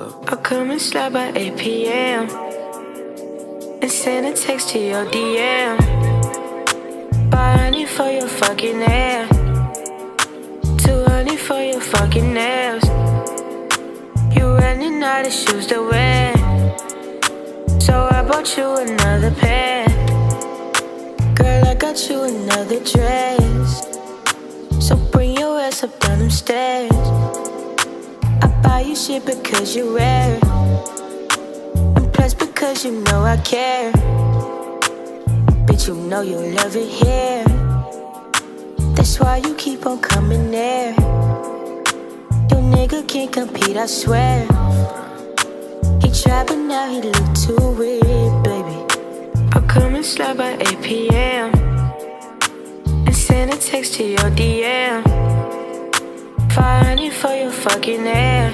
I'll come and slide by 8 p.m. and send a text to your DM. Buy honey for your fucking hair, 200 for your fucking nails. You running out of shoes to wear, so I bought you another pair. Girl, I got you another dress, so bring your ass up down them stairs. I buy you shit because you wear it, and plus because you know I care. Bitch, you know you love it here, that's why you keep on coming there. Your nigga can't compete, I swear. He tried but now he look too weird, baby. I'll come and slide by 8 p.m. and send a text to your DM. 500 for your fucking hair,